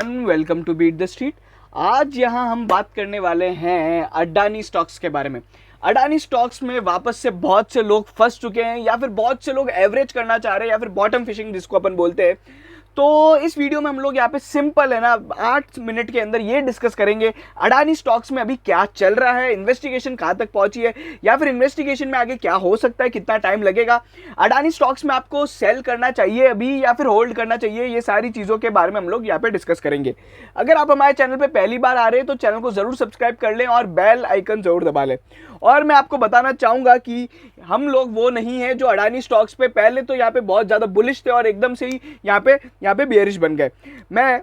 Everyone, welcome to beat the street. आज यहाँ हम बात करने वाले हैं अडानी स्टॉक्स के बारे में। अडानी स्टॉक्स में वापस से बहुत से लोग फंस चुके हैं या फिर बहुत से लोग एवरेज करना चाह रहे हैं या फिर बॉटम फिशिंग जिसको अपन बोलते हैं। तो इस वीडियो में हम लोग यहाँ पे सिंपल है ना 8 मिनट के अंदर ये डिस्कस करेंगे अडानी स्टॉक्स में अभी क्या चल रहा है, इन्वेस्टिगेशन कहाँ तक पहुंची है या फिर इन्वेस्टिगेशन में आगे क्या हो सकता है, कितना टाइम लगेगा, अडानी स्टॉक्स में आपको सेल करना चाहिए अभी या फिर होल्ड करना चाहिए। ये सारी चीज़ों के बारे में हम लोग यहाँ पे डिस्कस करेंगे। अगर आप हमारे चैनल पर पहली बार आ रहे हैं तो चैनल को जरूर सब्सक्राइब कर लें और बेल आइकन जरूर दबा लें। और मैं आपको बताना चाहूँगा कि हम लोग वो नहीं है जो अडानी स्टॉक्स पे पहले तो यहाँ पे बहुत ज़्यादा बुलिश थे और एकदम से ही यहाँ पे बेयरिश बन गए। मैं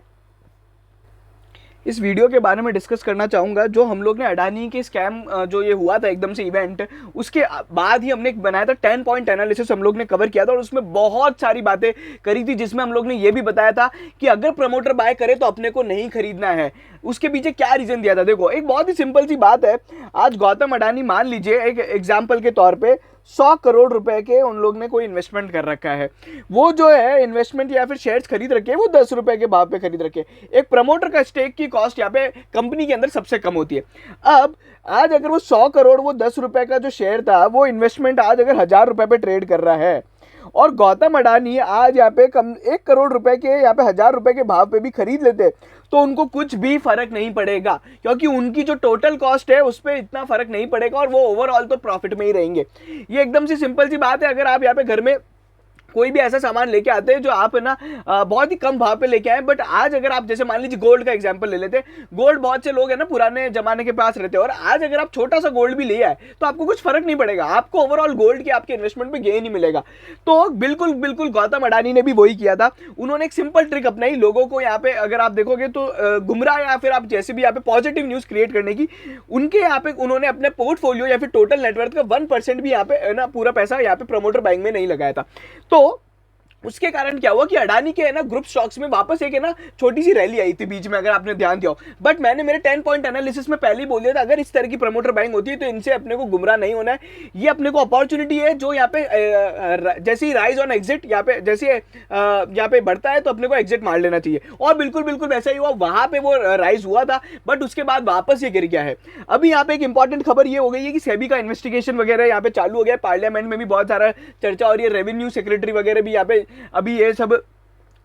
इस वीडियो के बारे में डिस्कस करना चाहूँगा जो हम लोग ने अडानी के स्कैम जो ये हुआ था एकदम से इवेंट, उसके बाद ही हमने एक बनाया था 10 पॉइंट एनालिसिस हम लोग ने कवर किया था और उसमें बहुत सारी बातें करी थी जिसमें हम लोग ने ये भी बताया था कि अगर प्रमोटर बाय करे तो अपने को नहीं खरीदना है। उसके पीछे क्या रीज़न दिया था, देखो एक बहुत ही सिंपल सी बात है। आज गौतम अडानी मान लीजिए एक एग्जाम्पल के तौर पर 100 करोड़ रुपए के उन लोग ने कोई इन्वेस्टमेंट कर रखा है। वो जो है इन्वेस्टमेंट या फिर शेयर्स खरीद रखे हैं वो 10 रुपए के भाव पे खरीद रखे हैं। एक प्रमोटर का स्टेक की कॉस्ट यहाँ पे कंपनी के अंदर सबसे कम होती है। अब आज अगर वो 100 करोड़ वो 10 रुपए का जो शेयर था वो इन्वेस्टमेंट आज अगर 1000 रुपए पे ट्रेड कर रहा है और गौतम अडानी आज यहाँ पे 1 करोड़ रुपए के यहाँ पे 1000 रुपए के भाव पे भी खरीद लेते तो उनको कुछ भी फर्क नहीं पड़ेगा, क्योंकि उनकी जो टोटल कॉस्ट है उस पर इतना फर्क नहीं पड़ेगा और वो ओवरऑल तो प्रॉफिट में ही रहेंगे। ये एकदम सी सिंपल सी बात है। अगर आप यहाँ पे घर में कोई भी ऐसा सामान लेके आते हैं जो आप है ना बहुत ही कम भाव पे लेके आए, बट आज अगर आप जैसे मान लीजिए गोल्ड का एग्जांपल ले लेते हैं, गोल्ड बहुत से लोग है ना पुराने जमाने के पास रहते हैं और आज अगर आप छोटा सा गोल्ड भी ले आए तो आपको कुछ फर्क नहीं पड़ेगा, आपको ओवरऑल गोल्ड के आपके इन्वेस्टमेंट पे गेन ही मिलेगा। तो बिल्कुल बिल्कुल गौतम अडानी ने भी वही किया था। उन्होंने एक सिंपल ट्रिक अपनाई लोगों को यहाँ पे अगर आप देखोगे तो गुमराह या फिर आप जैसे भी यहाँ पे पॉजिटिव न्यूज क्रिएट करने की, उनके यहाँ पे उन्होंने अपने पोर्टफोलियो या फिर टोटल नेटवर्थ का 1% भी यहाँ पे ना पूरा पैसा यहाँ पे प्रमोटर बाइंग में नहीं लगाया था। तो उसके कारण क्या हुआ कि अडानी के है ना ग्रुप स्टॉक्स में वापस एक है ना छोटी सी रैली आई थी बीच में, अगर आपने ध्यान दिया हो। बट मैंने मेरे 10 पॉइंट एनालिसिस में पहले ही बोल दिया था अगर इस तरह की प्रमोटर बाइंग होती है तो इनसे अपने को गुमराह नहीं होना है। ये अपने को अपॉर्चुनिटी है जो यहाँ पे जैसे ही राइज ऑन एग्जिट यहाँ पे जैसे यहाँ पे बढ़ता है तो अपने को एग्जिट मार लेना चाहिए और बिल्कुल बिल्कुल वैसा ही हुआ। वहां पे वो राइज हुआ था बट उसके बाद वापस ये गिर गया है। अभी यहाँ पे एक इंपॉर्टेंट खबर ये हो गई है कि सेबी का इन्वेस्टिगेशन वगैरह यहाँ पे चालू हो गया है। पार्लियामेंट में भी बहुत सारा चर्चा हो रही है, रेवेन्यू सेक्रेटरी वगैरह भी यहाँ पे अभी ये सब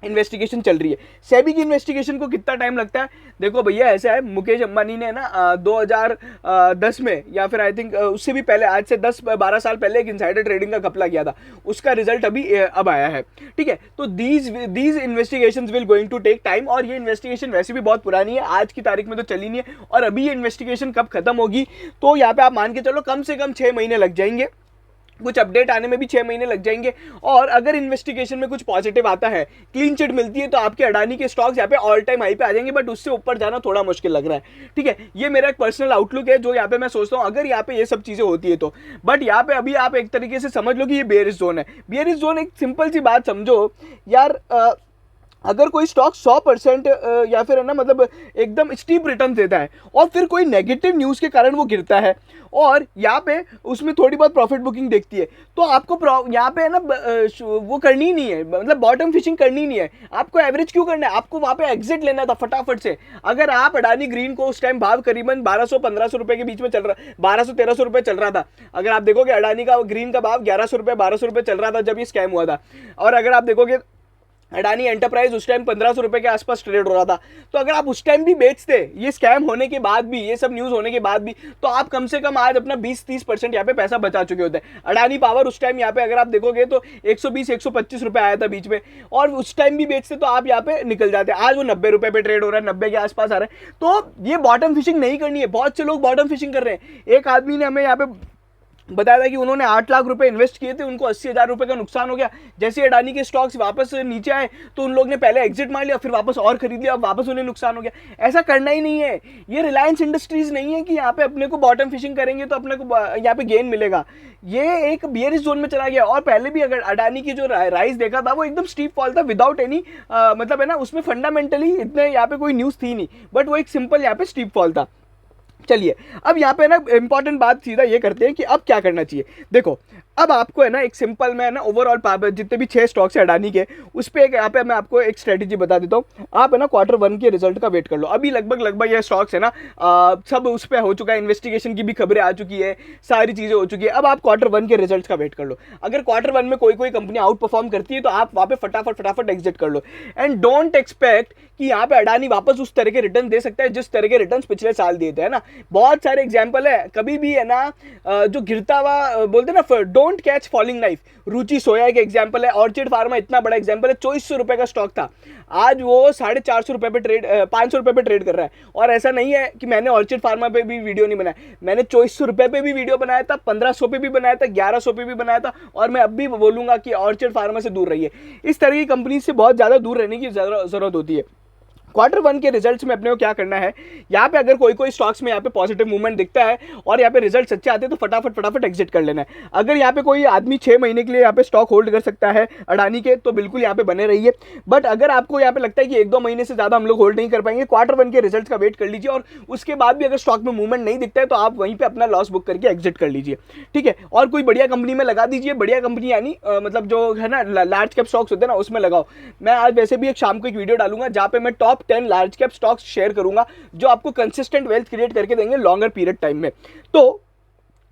इन्वेस्टिगेशन चल रही है। सेबी की इन्वेस्टिगेशन को कितना टाइम लगता है, देखो भैया ऐसा है, मुकेश अंबानी ने ना 2010 में या फिर आई थिंक उससे भी पहले, आज से 10-12 साल पहले एक इनसाइडर ट्रेडिंग का घपला किया था, उसका रिजल्ट अभी अब आया है। ठीक है, तो these investigations will going to take time और ये इन्वेस्टिगेशन वैसे भी बहुत पुरानी है, आज की तारीख में तो चली नहीं है। और अभी ये इन्वेस्टिगेशन कब खत्म होगी तो यहाँ पे आप मान के चलो कम से कम 6 महीने लग जाएंगे, कुछ अपडेट आने में भी 6 महीने लग जाएंगे। और अगर इन्वेस्टिगेशन में कुछ पॉजिटिव आता है, क्लीन चिट मिलती है, तो आपके अडानी के स्टॉक्स यहाँ पे ऑल टाइम हाई पे आ जाएंगे, बट उससे ऊपर जाना थोड़ा मुश्किल लग रहा है। ठीक है, ये मेरा एक पर्सनल आउटलुक है जो यहाँ पे मैं सोचता हूँ अगर यहाँ पे ये सब चीजें होती है तो। बट यहाँ पे अभी आप एक तरीके से समझ लो कि ये बेयरिश जोन है। बेयरिश जोन एक सिंपल सी बात समझो यार, अगर कोई स्टॉक 100% या फिर है ना मतलब एकदम स्टीप रिटर्न देता है और फिर कोई नेगेटिव न्यूज़ के कारण वो गिरता है और यहाँ पे उसमें थोड़ी बहुत प्रॉफिट बुकिंग देखती है, तो आपको यहाँ पे है ना वो करनी ही नहीं है, मतलब बॉटम फिशिंग करनी ही नहीं है। आपको एवरेज क्यों करना है, आपको वहाँ पे एग्जिट लेना था फटाफट से। अगर आप अडानी ग्रीन को उस टाइम भाव करीबन 1200-1500 रुपए के बीच में चल रहा, 1200-1300 रुपए चल रहा था। अगर आप देखोगे अडानी का ग्रीन का भाव 1100 रुपए 1200 रुपए चल रहा था जब ये स्कैम हुआ था। और अगर आप देखोगे अडानी एंटरप्राइज उस टाइम 1500 रुपए के आसपास ट्रेड हो रहा था। तो अगर आप उस टाइम भी बेचते, ये स्कैम होने के बाद भी, ये सब न्यूज़ होने के बाद भी, तो आप कम से कम आज अपना 20-30% यहाँ पे पैसा बचा चुके होते हैं। अडानी पावर उस टाइम यहाँ पे अगर आप देखोगे तो 120-125 रुपए आया था बीच में, और उस टाइम भी बेचते तो आप यहाँ पे निकल जाते। आज वो 90 रुपए पे ट्रेड हो रहा है, 90 के आसपास आ रहा है। तो ये बॉटम फिशिंग नहीं करनी है। बहुत से लोग बॉटम फिशिंग कर रहे हैं। एक आदमी ने हमें यहाँ पे बताया था कि उन्होंने 8 लाख रुपए इन्वेस्ट किए थे, उनको 80,000 रुपए का नुकसान हो गया। जैसे अडानी के स्टॉक्स वापस नीचे आए तो उन लोग ने पहले एग्जिट मार लिया, फिर वापस और खरीद लिया, अब वापस उन्हें नुकसान हो गया। ऐसा करना ही नहीं है। ये रिलायंस इंडस्ट्रीज नहीं है कि यहाँ पे अपने को बॉटम फिशिंग करेंगे तो अपने को यहाँ पे गेन मिलेगा। ये एक बियरिश जोन में चला गया। और पहले भी अगर अडानी की जो राइज देखा था वो एकदम स्टीप फॉल था विदाउट एनी मतलब है ना, उसमें फंडामेंटली इतने यहाँ पे कोई न्यूज़ थी नहीं, बट वो एक सिंपल यहाँ पे स्टीप फॉल था। चलिए अब यहाँ पे ना इंपॉर्टेंट बात सीधा ये करते हैं कि अब क्या करना चाहिए। देखो अब आपको है ना एक सिंपल में है ना ओवरऑल जितने भी 6 स्टॉक्स है अडानी के, उस पे एक यहाँ पे मैं आपको एक स्ट्रेटेजी बता देता हूँ। आप है ना Q1 के रिजल्ट का वेट कर लो। अभी लगभग ये स्टॉक्स है ना सब उस पे हो चुका है, इन्वेस्टिगेशन की भी खबरें आ चुकी है, सारी चीजें हो चुकी है। अब आप Q1 के रिजल्ट का वेट कर लो। अगर Q1 में कोई कंपनी आउट परफॉर्म करती है तो आप वहाँ पे फटाफट एग्जिट कर लो। एंड डोंट एक्सपेक्ट कि यहाँ पे अडानी वापस उस तरह के रिटर्न दे सकता है जिस तरह के रिटर्न पिछले साल दिए थे, है ना। बहुत सारे एग्जाम्पल है, कभी भी है ना जो गिरता हुआ बोलते ना, डोंट कैच फॉलिंग नाइफ। रुचि सोया एक एग्जाम्पल है, ऑर्चिड फार्मा इतना बड़ा एग्जाम्पल है। 2400 रुपए का स्टॉक था, आज वो 450 रुपए पे ट्रेड 500 रुपए पे ट्रेड कर रहा है। और ऐसा नहीं है कि मैंने ऑर्चिड फार्मा पे भी वीडियो नहीं बनाया, मैंने 2400 रुपए पे भी वीडियो बनाया था, 1500 पे भी बनाया था, 1100 पे भी बनाया था। और मैं अब भी बोलूंगा कि ऑर्चिड फार्मा से दूर रहिए। इस तरह की कंपनी से बहुत ज्यादा दूर रहने की जरूरत होती है। Q1 के रिजल्ट्स में अपने को क्या करना है, यहाँ पे अगर कोई स्टॉक्स में यहाँ पे पॉजिटिव मूवमेंट दिखता है और यहाँ पे रिजल्ट अच्छे आते हैं तो फटाफट एग्जिट कर लेना है। अगर यहाँ पे कोई आदमी 6 महीने के लिए यहाँ पे स्टॉक होल्ड कर सकता है अडानी के, तो बिल्कुल यहाँ पे बने रहिए। बट अगर आपको यहाँ पे लगता है कि 1-2 महीने से ज्यादा हम लोग होल्ड नहीं कर पाएंगे, Q1 के रिजल्ट का वेट कर लीजिए और उसके बाद भी अगर स्टॉक में मूवमेंट नहीं दिखता है तो आप वहीं पे अपना लॉस बुक करके एग्जिट कर लीजिए, ठीक है। और कोई बढ़िया कंपनी में लगा दीजिए, बढ़िया कंपनी यानी मतलब जो है ना लार्ज कैप स्टॉक्स होते हैं ना, उसमें लगाओ। मैं आज वैसे भी एक शाम को एक वीडियो डालूंगा जहाँ पे मैं top 10 large cap stocks share करूंगा जो आपको कंसिस्टेंट वेल्थ क्रिएट करके देंगे लॉन्गर पीरियड टाइम में। तो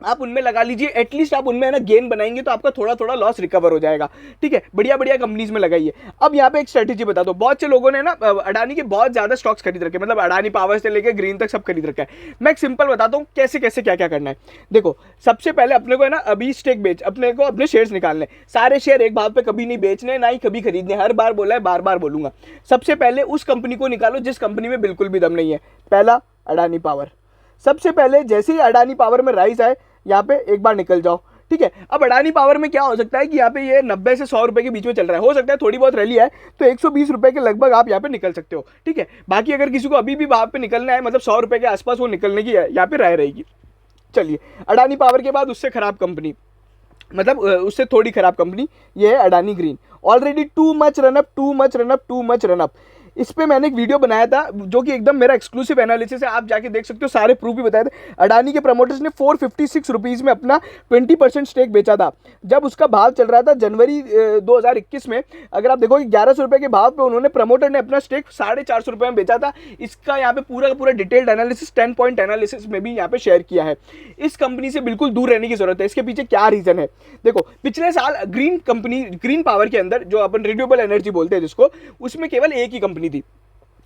आप उनमें लगा लीजिए, एटलीस्ट आप उनमें है ना गेन बनाएंगे तो आपका थोड़ा लॉस रिकवर हो जाएगा, ठीक है। बढ़िया कंपनीज में लगाइए। अब यहाँ पे एक स्ट्रेटेजी बता दो, बहुत से लोगों ने ना अडानी के बहुत ज्यादा स्टॉक्स खरीद रखे, मतलब अडानी पावर से लेकर ग्रीन तक सब खरीद रखा है। मैं एक सिंपल बताता हूँ कैसे क्या करना है। देखो, सबसे पहले अपने को है ना अभी स्टेक बेच, अपने को अपने शेयर्स निकालने। सारे शेयर एक भाव पे कभी नहीं बेचने, ना ही कभी खरीदने। हर बार बोला है, बार बोलूंगा। सबसे पहले उस कंपनी को निकालो जिस कंपनी में बिल्कुल भी दम नहीं है। पहला अडानी पावर। सबसे पहले जैसे ही अडानी पावर में राइज आए, यहाँ पे एक बार निकल जाओ, ठीक है। अब अडानी पावर में क्या हो सकता है कि यहाँ पे ये 90 से 100 रुपए के बीच में चल रहा है, हो सकता है थोड़ी बहुत रैली है तो 120 रुपए के लगभग आप यहाँ पे निकल सकते हो, ठीक है। बाकी अगर किसी को अभी भी वहां पे निकलना है, मतलब 100 रुपए के आसपास वो निकलने की यहाँ पे राय रहेगी। चलिए, अडानी पावर के बाद उससे खराब कंपनी, मतलब उससे थोड़ी खराब कंपनी, ये है Adani green. Already too much run up. इस पे मैंने एक वीडियो बनाया था जो कि एकदम मेरा एक्सक्लूसिव एनालिसिस है, आप जाके देख सकते हो, सारे प्रूफ भी बताए थे। अडानी के प्रमोटर्स ने 456 रुपीज़ में अपना 20% स्टेक बेचा था जब उसका भाव चल रहा था जनवरी 2021 में। अगर आप देखो कि 1100 रुपये के भाव पे उन्होंने, प्रमोटर ने अपना स्टेक 450 रुपये में बेचा था। इसका यहाँ पे पूरा डिटेल्ड एनालिसिस 10 पॉइंट एनालिसिस में भी यहाँ पे शेयर किया है। इस कंपनी से बिल्कुल दूर रहने की जरूरत है। इसके पीछे क्या रीजन है, देखो, पिछले साल ग्रीन पावर के अंदर जो अपन रिन्यूएबल एनर्जी बोलते हैं जिसको, उसमें केवल एक ही कंपनी थी,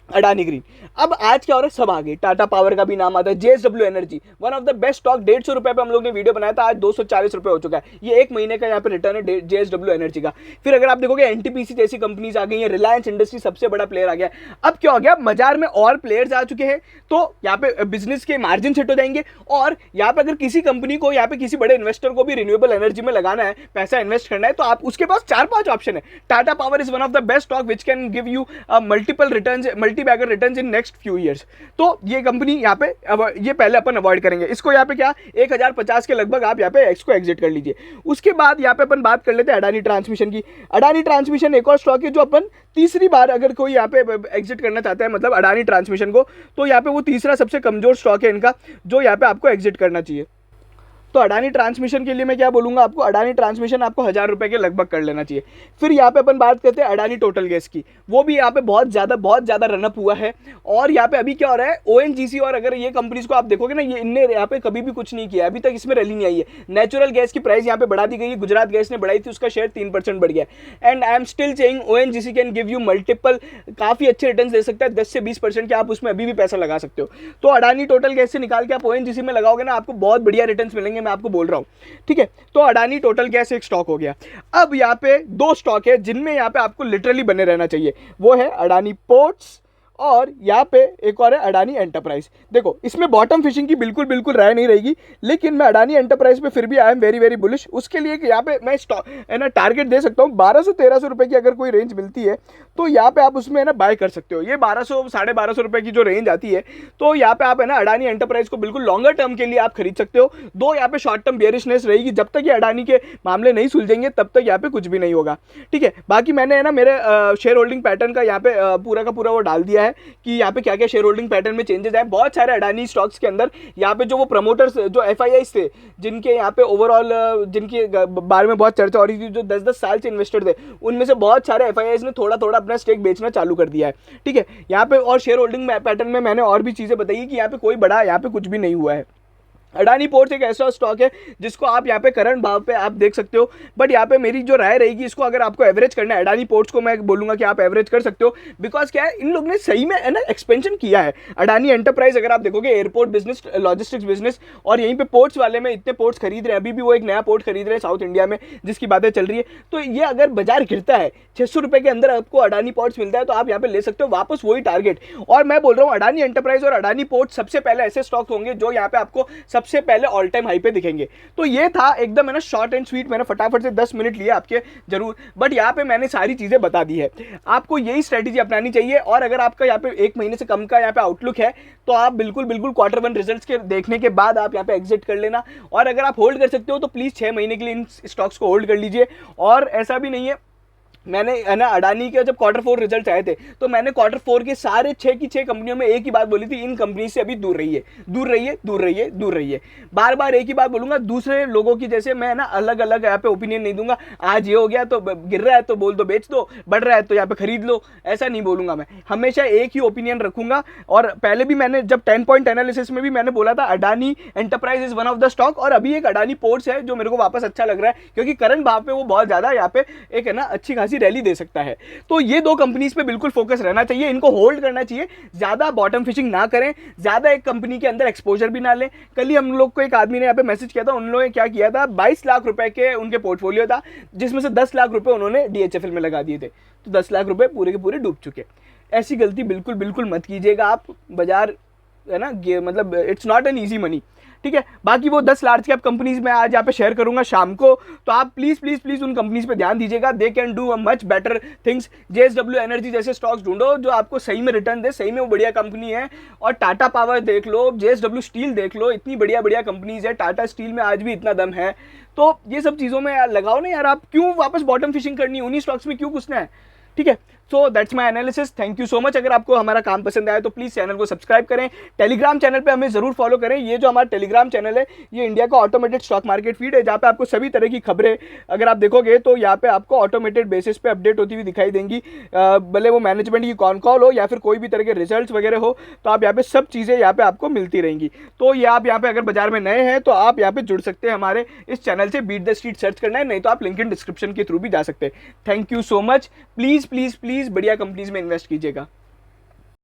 अडानी ग्रीन। अब आज क्या हो रहा है, सब आगे, टाटा पावर का भी नाम आता है, JSW energy, one of the best stock, 150 रुपए पे हम लोग ने वीडियो बनाया था, आज 240 रुपए हो चुका है। ये एक महीने का यहाँ पे रिटर्न है जेएसडब्ल्यू एनर्जी का। फिर अगर आप देखोगे एनटीपीसी जैसी कंपनीज आ गई है, रिलायंस इंडस्ट्री सबसे बड़ा प्लेयर आ गया। अब क्या हो गया, बाजार में और प्लेयर्स आ चुके हैं, तो यहाँ पे बिजनेस के मार्जिन सेट हो जाएंगे। और यहाँ पे अगर किसी कंपनी को, यहाँ पे किसी बड़े इन्वेस्टर को भी रिन्यूएबल एनर्जी में लगाना है, पैसा इन्वेस्ट करना है, तो आप उसके पास 4-5 ऑप्शन है। Tata power is one of the best stock which can give you multiple returns, multi bagger returns in next few years. तो ये कंपनी यहाँ पे, ये पहले अपन अवॉइड करेंगे इसको। यहाँ पे क्या 1050 के लगभग आप यहाँ पे इसको एग्जिट कर लीजिए। उसके बाद यहाँ पे अपन बात कर लेते हैं अडानी ट्रांसमिशन की। अडानी ट्रांसमिशन एक और स्टॉक है जो अपन तीसरी बार अगर कोई यहाँ पे एग्जिट करना चाहता है, मतलब अडानी ट्रांसमिशन को, तो यहाँ पे वो तीसरा सबसे कमजोर स्टॉक है इनका जो यहाँ पे आपको एग्जिट करना चाहिए। तो अडानी ट्रांसमिशन के लिए मैं क्या बोलूंगा आपको, अडानी ट्रांसमिशन आपको 1000 रुपए के लगभग कर लेना चाहिए। फिर यहाँ पे अपन बात करते हैं अडानी टोटल गैस की, वो भी यहाँ पे बहुत ज्यादा रनअप हुआ है। और यहाँ पे अभी क्या हो रहा है, ओएनजीसी और अगर ये कंपनीज को आप देखोगे ना, ये इनने यहाँ पे कभी भी कुछ नहीं किया, अभी तक इसमें रैली नहीं आई है। नेचुरल गैस की प्राइस यहाँ पे बढ़ा दी गई है, गुजरात गैस ने बढ़ाई थी, उसका शेयर 3% बढ़ गया। And I am still saying ONGC can give you multiple, काफी अच्छे रिटर्न दे सकता है, 10 से 20% के आप उसमें अभी भी पैसा लगा सकते हो। तो अडानी टोटल गैस से निकाल के आप ओएनजीसी में लगाओगे ना, आपको बहुत बढ़िया रिटर्न मिलेंगे, मैं आपको बोल रहा हूँ, ठीक है। तो अडानी टोटल गैस एक स्टॉक हो गया। अब यहाँ पे 2 स्टॉक है जिनमें यहाँ पे आपको लिटरली बने रहना चाहिए, वो है अडानी पोर्ट्स और यहाँ पे एक और है अडानी एंटरप्राइज। देखो, इसमें बॉटम फिशिंग की बिल्कुल राय नहीं रहेगी, लेकिन मैं अडानी एंटरप्राइज पे फिर भी आई एम वेरी बुलिश। उसके लिए यहाँ पे मैं स्टॉक है ना टारगेट दे सकता हूँ 1200-1300 रुपए की अगर कोई रेंज मिलती है तो यहाँ पे आप उसमें ना बाय कर सकते हो। ये 1200 1250 रुपए की जो रेंज आती है, तो यहाँ पे आप है ना अडानी एंटरप्राइज को बिल्कुल लॉन्गर टर्म के लिए आप खरीद सकते हो। दो यहाँ पे शॉर्ट टर्म बेयरिशनेस रहेगी, जब तक ये अडानी के मामले नहीं सुलझेंगे तब तक यहाँ पे कुछ भी नहीं होगा, ठीक है। बाकी मैंने है ना मेरे शेयर होल्डिंग पैटर्न का यहाँ पे पूरा का पूरा वो डाल दिया है कि यहाँ पे क्या क्या शेयर होल्डिंग पैटर्न में चेंजेस आए। बहुत सारे अडानी स्टॉक्स के अंदर यहाँ पे जो वो प्रमोटर्स जो एफआईआईस थे, जिनके यहाँ पे ओवरऑल जिनके बारे में बहुत चर्चा हो रही थी, जो 10-10 साल से इन्वेस्टर थे, उनमें से बहुत सारे एफआईआईस ने थोड़ा थोड़ा अपना स्टेक बेचना चालू कर दिया है, ठीक है। यहाँ पे और शेयर होल्डिंग पैटर्न में मैंने और भी चीजें बताई कि यहाँ पे कोई बड़ा यहाँ पे कुछ भी नहीं हुआ है। अडानी पोर्ट्स एक ऐसा स्टॉक है जिसको आप यहाँ पे करंट भाव पे आप देख सकते हो, बट यहाँ पे मेरी जो राय रहेगी, इसको अगर आपको एवरेज करना है, अडानी पोर्ट्स को मैं बोलूंगा कि आप एवरेज कर सकते हो। बिकॉज क्या है, इन लोग ने सही में है ना एक्सपेंशन किया है। अडानी एंटरप्राइज अगर आप देखोगे, एयरपोर्ट बिजनेस, लॉजिस्टिक्स बिजनेस, और यहीं पे पोर्ट्स वाले में इतने पोर्ट्स खरीद रहे हैं। अभी भी वो एक नया पोर्ट खरीद रहे हैं साउथ इंडिया में, जिसकी बातें चल रही है। तो ये अगर बाजार गिरता है, 600 रुपए के अंदर आपको अडानी पोर्ट्स मिलता है, तो आप यहाँ पे ले सकते हो वापस वही टारगेट। और मैं बोल रहा हूँ अडानी एंटरप्राइज और अडानी पोर्ट्स सबसे पहले ऐसे स्टॉक होंगे जो यहाँ पे आपको सबसे पहले ऑल टाइम हाई पे दिखेंगे। तो ये था एकदम है ना शॉर्ट एंड स्वीट, मैंने फटाफट से 10 मिनट लिए आपके जरूर, बट यहाँ पे मैंने सारी चीजें बता दी है। आपको यही स्ट्रेटेजी अपनानी चाहिए। और अगर आपका यहाँ पे 1 महीने से कम का यहाँ पे आउटलुक है, तो आप बिल्कुल बिल्कुल Q1 रिजल्ट्स के देखने के बाद आप यहाँ पे एग्जिट कर लेना। और अगर आप होल्ड कर सकते हो तो प्लीज 6 महीने के लिए इन स्टॉक्स को होल्ड कर लीजिए। और ऐसा भी नहीं है, मैंने है ना अडानी के जब Q4 रिजल्ट आए थे, तो मैंने Q4 के सारे 6 की 6 कंपनियों में एक ही बात बोली थी, इन कंपनी से अभी दूर रहिए, दूर रहिए, दूर रहिए, दूर रहिए। बार बार एक ही बात बोलूंगा। दूसरे लोगों की जैसे मैं ना अलग अलग यहाँ पे ओपिनियन नहीं दूंगा। आज ये हो गया तो गिर रहा है तो बोल दो बेच दो, बढ़ रहा है तो यहाँ पे खरीद लो, ऐसा नहीं बोलूंगा। मैं हमेशा एक ही ओपिनियन रखूंगा। और पहले भी मैंने जब 10 पॉइंट एनालिसिस में भी मैंने बोला था Adani enterprise is one of the stock, और अभी एक अडानी पोर्ट्स है जो मेरे को वापस अच्छा लग रहा है, क्योंकि करंट भाव पे वो बहुत ज्यादा यहाँ पे एक है ना अच्छी खासी रैली दे सकता है। तो ये दो कंपनीज पे बिल्कुल फोकस रहना चाहिए, इनको होल्ड करना चाहिए, ज्यादा बॉटम फिशिंग ना करें, ज्यादा एक कंपनी के अंदर एक्सपोजर भी ना लें। कल ही हम लोग को एक आदमी ने यहाँ पे मैसेज किया था, उन लोगों ने क्या किया था, 22 लाख रुपए के उनके पोर्टफोलियो था, जिसमें से 10 लाख रुपए उन्होंने डीएचएफएल में लगा दिए थे, तो 10 लाख रुपए पूरे के पूरे डूब चुके। ऐसी गलती बिल्कुल बिल्कुल मत कीजिएगा आप। बाजार है ना मतलब it's not an easy money, ठीक है। बाकी वो 10 लार्ज कैप कंपनीज में आज यहाँ पे शेयर करूंगा शाम को, तो आप प्लीज प्लीज प्लीज उन कंपनीज पे ध्यान दीजिएगा। They can do a much better things. JSW energy जैसे स्टॉक्स ढूंढो जो आपको सही में रिटर्न दे, सही में वो बढ़िया कंपनी है। और टाटा पावर देख लो, जेएसडब्ल्यू स्टील देख लो, इतनी बढ़िया बढ़िया कंपनीज है। टाटा स्टील में आज भी इतना दम है, तो ये सब चीजों में लगाओ ना यार। आप क्यों वापस बॉटम फिशिंग करनी है, उन्हीं स्टॉक्स में क्यों घुसना है, ठीक है। So that's my analysis. Thank you so much. अगर आपको हमारा काम पसंद आया तो प्लीज चैनल को सब्सक्राइब करें, टेलीग्राम चैनल पे हमें जरूर फॉलो करें। ये जो हमारा टेलीग्राम चैनल है, ये इंडिया का ऑटोमेटेड स्टॉक मार्केट फीड है, जहाँ पे आपको सभी तरह की खबरें अगर आप देखोगे तो यहाँ पे आपको ऑटोमेटेड बेसिस पे अपडेट होती हुई दिखाई देंगी। भले वो मैनेजमेंट की कॉन कॉल हो या फिर कोई भी तरह के रिजल्ट वगैरह हो, तो आप यहाँ पे सब चीजें यहाँ पे आपको मिलती रहेंगी। तो ये आप यहाँ पे अगर बाजार में नए हैं तो आप यहाँ पे जुड़ सकते हैं हमारे इस चैनल से। बीट द स्ट्रीट सर्च करना है, नहीं तो आप लिंक इन डिस्क्रिप्शन के थ्रू भी जा सकते हैं। Thank you so much. Please please please बढ़िया कंपनीज में इन्वेस्ट कीजिएगा।